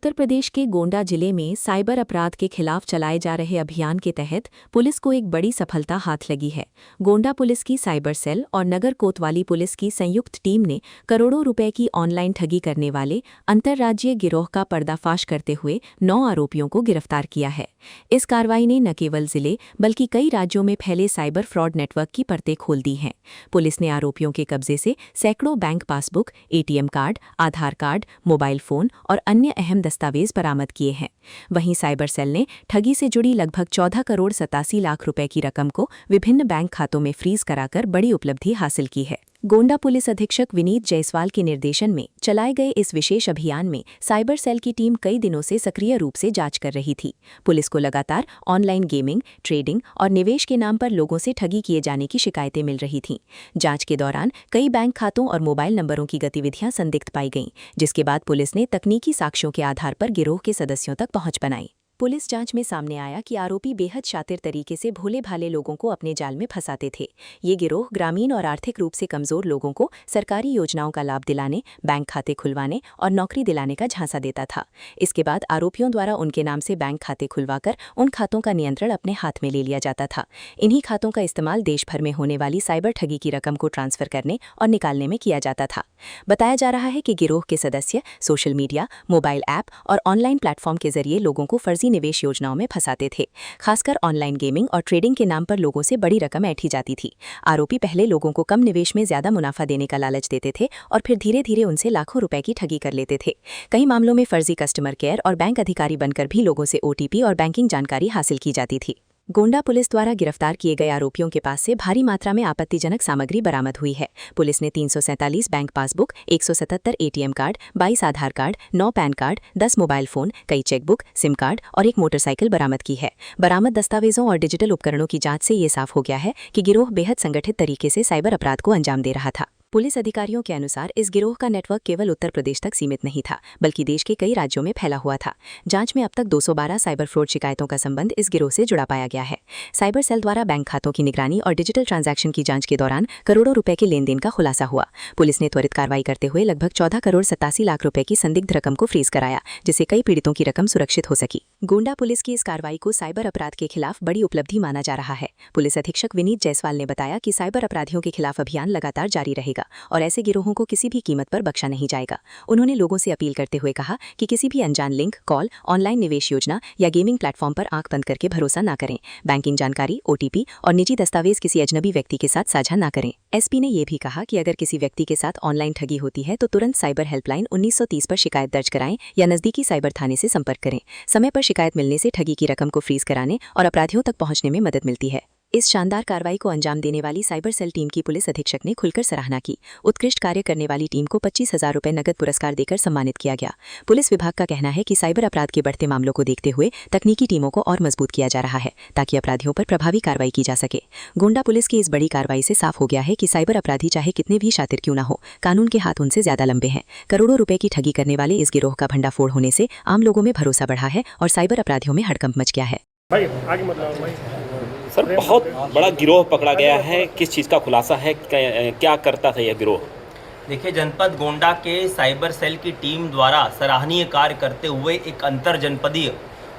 उत्तर प्रदेश के गोंडा जिले में साइबर अपराध के खिलाफ चलाए जा रहे अभियान के तहत पुलिस को एक बड़ी सफलता हाथ लगी है। गोंडा पुलिस की साइबर सेल और नगर कोतवाली पुलिस की संयुक्त टीम ने करोड़ों रुपए की ऑनलाइन ठगी करने वाले अंतर्राज्यीय गिरोह का पर्दाफाश करते हुए 9 आरोपियों को गिरफ्तार किया है। इस कार्रवाई ने न केवल जिले बल्कि कई राज्यों में फैले साइबर फ्रॉड नेटवर्क की परतें खोल दी हैं। पुलिस ने आरोपियों के कब्जे से सैकड़ों बैंक पासबुक, एटीएम कार्ड, आधार कार्ड, मोबाइल फोन और अन्य अहम दस्तावेज बरामद किए हैं। वहीं साइबर सेल ने ठगी से जुड़ी लगभग 14 करोड़ 87 लाख रुपए की रकम को विभिन्न बैंक खातों में फ्रीज कराकर बड़ी उपलब्धि हासिल की है। गोंडा पुलिस अधीक्षक विनीत जायसवाल के निर्देशन में चलाए गए इस विशेष अभियान में साइबर सेल की टीम कई दिनों से सक्रिय रूप से जांच कर रही थी। पुलिस को लगातार ऑनलाइन गेमिंग, ट्रेडिंग और निवेश के नाम पर लोगों से ठगी किए जाने की शिकायतें मिल रही थीं। जांच के दौरान कई बैंक खातों और मोबाइल नंबरों की गतिविधियां संदिग्ध पाई गईं, जिसके बाद पुलिस ने तकनीकी साक्ष्यों के आधार पर गिरोह के सदस्यों तक पहुंच बनाई। पुलिस जांच में सामने आया कि आरोपी बेहद शातिर तरीके से भोले भाले लोगों को अपने जाल में फंसाते थे। ये गिरोह ग्रामीण और आर्थिक रूप से कमजोर लोगों को सरकारी योजनाओं का लाभ दिलाने, बैंक खाते खुलवाने और नौकरी दिलाने का झांसा देता था। इसके बाद आरोपियों द्वारा उनके नाम से बैंक खाते खुलवाकर उन खातों का नियंत्रण अपने हाथ में ले लिया जाता था। इन्हीं खातों का इस्तेमाल देश भर में होने वाली साइबर ठगी की रकम को ट्रांसफर करने और निकालने में किया जाता था। बताया जा रहा है कि गिरोह के सदस्य सोशल मीडिया, मोबाइल ऐप और ऑनलाइन प्लेटफॉर्म के जरिए लोगों को फर्जी निवेश योजनाओं में फंसाते थे। खासकर ऑनलाइन गेमिंग और ट्रेडिंग के नाम पर लोगों से बड़ी रकम ऐंठी जाती थी। आरोपी पहले लोगों को कम निवेश में ज्यादा मुनाफा देने का लालच देते थे और फिर धीरे धीरे उनसे लाखों रुपए की ठगी कर लेते थे। कई मामलों में फर्जी कस्टमर केयर और बैंक अधिकारी बनकर भी लोगों से ओटीपी और बैंकिंग जानकारी हासिल की जाती थी। गोंडा पुलिस द्वारा गिरफ्तार किए गए आरोपियों के पास से भारी मात्रा में आपत्तिजनक सामग्री बरामद हुई है। पुलिस ने 347 bank passbook, 177 ATM card, 22 Aadhaar card, 9 PAN card, 10 mobile phone, कई चेकबुक, सिम कार्ड और एक मोटरसाइकिल बरामद की है। बरामद दस्तावेजों और डिजिटल उपकरणों की जांच से ये साफ हो गया है कि गिरोह बेहद संगठित तरीके से साइबर अपराध को अंजाम दे रहा था। पुलिस अधिकारियों के अनुसार इस गिरोह का नेटवर्क केवल उत्तर प्रदेश तक सीमित नहीं था, बल्कि देश के कई राज्यों में फैला हुआ था। जांच में अब तक 212 साइबर फ्रॉड शिकायतों का संबंध इस गिरोह से जुड़ा पाया गया है। साइबर सेल द्वारा बैंक खातों की निगरानी और डिजिटल ट्रांजैक्शन की जांच के दौरान करोड़ों रुपए के लेन देन का खुलासा हुआ। पुलिस ने त्वरित कार्रवाई करते हुए लगभग 14 करोड़ 87 लाख रुपए की संदिग्ध रकम को फ्रीज कराया, जिससे कई पीड़ितों की रकम सुरक्षित हो सकी। गोंडा पुलिस की इस कार्रवाई को साइबर अपराध के खिलाफ बड़ी उपलब्धि माना जा रहा है। पुलिस अधीक्षक विनीत जायसवाल ने बताया कि साइबर अपराधियों के खिलाफ अभियान लगातार जारी रहेगा और ऐसे गिरोहों को किसी भी कीमत पर बख्शा नहीं जाएगा। उन्होंने लोगों से अपील करते हुए कहा कि किसी भी अनजान लिंक, कॉल, ऑनलाइन निवेश योजना या गेमिंग प्लेटफॉर्म पर आंख बंद करके भरोसा न करें। बैंकिंग जानकारी, ओटीपी और निजी दस्तावेज किसी अजनबी व्यक्ति के साथ साझा न करें। एसपी ने यह भी कहा कि अगर किसी व्यक्ति के साथ ऑनलाइन ठगी होती है तो तुरंत साइबर हेल्पलाइन 1930 पर शिकायत दर्ज कराएं या नजदीकी साइबर थाने से संपर्क करें। समय पर शिकायत मिलने से ठगी की रकम को फ्रीज कराने और अपराधियों तक पहुंचने में मदद मिलती है। इस शानदार कार्रवाई को अंजाम देने वाली साइबर सेल टीम की पुलिस अधीक्षक ने खुलकर सराहना की। उत्कृष्ट कार्य करने वाली टीम को 25,000 रुपए नगद पुरस्कार देकर सम्मानित किया गया। पुलिस विभाग का कहना है कि साइबर अपराध के बढ़ते मामलों को देखते हुए तकनीकी टीमों को और मजबूत किया जा रहा है ताकि अपराधियों पर प्रभावी कार्रवाई की जा सके। गोंडा पुलिस की इस बड़ी कार्रवाई से साफ हो गया है कि साइबर अपराधी चाहे कितने भी शातिर क्यों न हो, कानून के हाथ उनसे ज्यादा लंबे हैं। करोड़ों रुपए की ठगी करने वाले इस गिरोह का भंडाफोड़ होने से आम लोगों में भरोसा बढ़ा है और साइबर अपराधियों में हड़कंप मच गया है। सर, बहुत बड़ा गिरोह पकड़ा गया है, किस चीज़ का खुलासा है, क्या करता था यह गिरोह? देखिए, जनपद गोंडा के साइबर सेल की टीम द्वारा सराहनीय कार्य करते हुए एक अंतर जनपदीय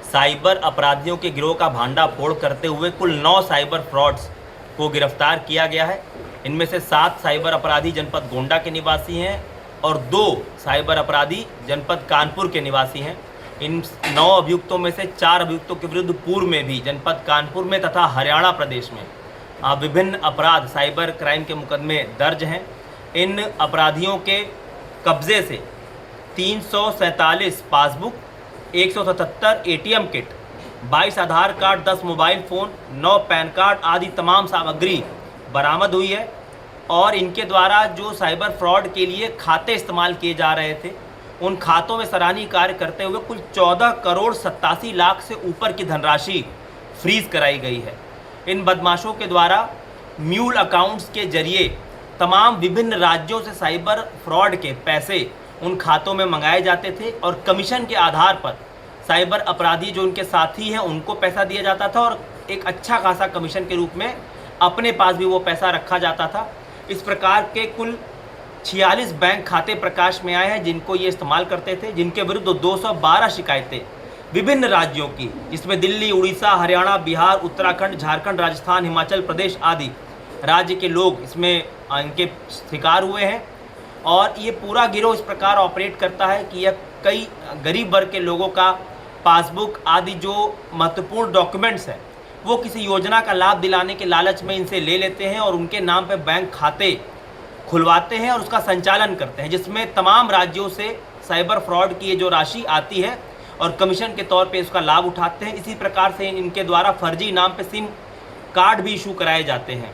साइबर अपराधियों के गिरोह का भांडाफोड़ करते हुए कुल 9 साइबर फ्रॉड्स को गिरफ्तार किया गया है। इनमें से 7 साइबर अपराधी जनपद गोंडा के निवासी हैं और 2 साइबर अपराधी जनपद कानपुर के निवासी हैं। इन 9 अभियुक्तों में से 4 अभियुक्तों के विरुद्ध पूर्व में भी जनपद कानपुर में तथा हरियाणा प्रदेश में विभिन्न अपराध साइबर क्राइम के मुकदमे दर्ज हैं। इन अपराधियों के कब्जे से 347 passbook, 177 ATM kit, 22 Aadhaar card, 10 mobile phone, 9 PAN card आदि तमाम सामग्री बरामद हुई है। और इनके द्वारा जो साइबर फ्रॉड के लिए खाते इस्तेमाल किए जा रहे थे, उन खातों में सराहनीय कार्य करते हुए कुल 14 करोड़ 87 लाख से ऊपर की धनराशि फ्रीज कराई गई है। इन बदमाशों के द्वारा म्यूल अकाउंट्स के जरिए तमाम विभिन्न राज्यों से साइबर फ्रॉड के पैसे उन खातों में मंगाए जाते थे और कमीशन के आधार पर साइबर अपराधी जो उनके साथी हैं उनको पैसा दिया जाता था और एक अच्छा खासा कमीशन के रूप में अपने पास भी वो पैसा रखा जाता था। इस प्रकार के कुल 46 बैंक खाते प्रकाश में आए हैं जिनको ये इस्तेमाल करते थे, जिनके विरुद्ध 212 शिकायतें विभिन्न राज्यों की, जिसमें दिल्ली, उड़ीसा, हरियाणा, बिहार, उत्तराखंड, झारखंड, राजस्थान, हिमाचल प्रदेश आदि राज्य के लोग इसमें इनके शिकार हुए हैं। और ये पूरा गिरोह इस प्रकार ऑपरेट करता है कि यह कई गरीब वर्ग के लोगों का पासबुक आदि जो महत्वपूर्ण डॉक्यूमेंट्स हैं वो किसी योजना का लाभ दिलाने के लालच में इनसे ले लेते हैं और उनके नाम पे बैंक खाते खुलवाते हैं और उसका संचालन करते हैं, जिसमें तमाम राज्यों से साइबर फ्रॉड की ये जो राशि आती है और कमीशन के तौर पे उसका लाभ उठाते हैं। इसी प्रकार से इनके द्वारा फर्जी नाम पे सिम कार्ड भी इशू कराए जाते हैं।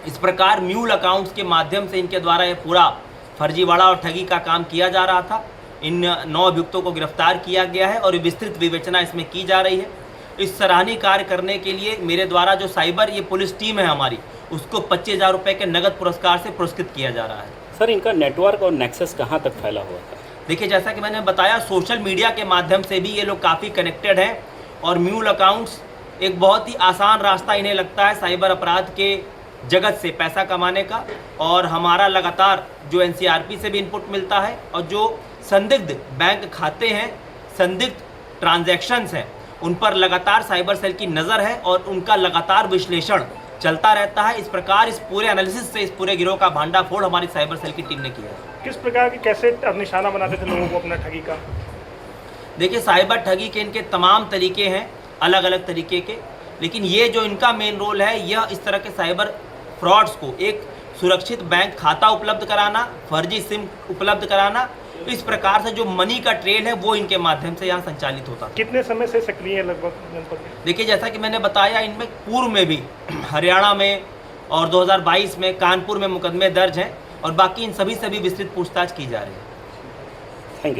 इस प्रकार म्यूल अकाउंट्स के माध्यम से इनके द्वारा ये पूरा फर्जीवाड़ा और ठगी का काम किया जा रहा था। इन 9 अभियुक्तों को गिरफ्तार किया गया है और विस्तृत विवेचना इसमें की जा रही है। इस सराहनीय कार्य करने के लिए मेरे द्वारा जो साइबर ये पुलिस टीम है हमारी, उसको 25,000 रुपये के नगद पुरस्कार से पुरस्कृत किया जा रहा है। सर, इनका नेटवर्क और नेक्सस कहाँ तक फैला हुआ था? देखिए, जैसा कि मैंने बताया, सोशल मीडिया के माध्यम से भी ये लोग काफ़ी कनेक्टेड हैं और म्यूल अकाउंट्स एक बहुत ही आसान रास्ता इन्हें लगता है साइबर अपराध के जगत से पैसा कमाने का। और हमारा लगातार जो NCRP से भी इनपुट मिलता है और जो संदिग्ध बैंक खाते हैं, संदिग्ध ट्रांजैक्शंस हैं, उन पर लगातार साइबर सेल की नज़र है और उनका लगातार विश्लेषण चलता रहता है। इस प्रकार इस पूरे एनालिसिस से इस पूरे गिरोह का भांडाफोड़ हमारी साइबर सेल की टीम ने किया है। किस प्रकार की कैसे निशाना बनाते थे लोगों को अपना ठगी का? देखिए, साइबर ठगी के इनके तमाम तरीके हैं, अलग अलग तरीके के, लेकिन ये जो इनका मेन रोल है, यह इस तरह के साइबर फ्रॉड्स को एक सुरक्षित बैंक खाता उपलब्ध कराना, फर्जी सिम उपलब्ध कराना, इस प्रकार से जो मनी का ट्रेल है वो इनके माध्यम से यहाँ संचालित होता है। कितने समय से सक्रिय है लगभग जनपद में? देखिए, जैसा कि मैंने बताया, इनमें पूर्व में भी हरियाणा में और 2022 में कानपुर में मुकदमे दर्ज हैं और बाकी इन सभी से भी विस्तृत पूछताछ की जा रही है।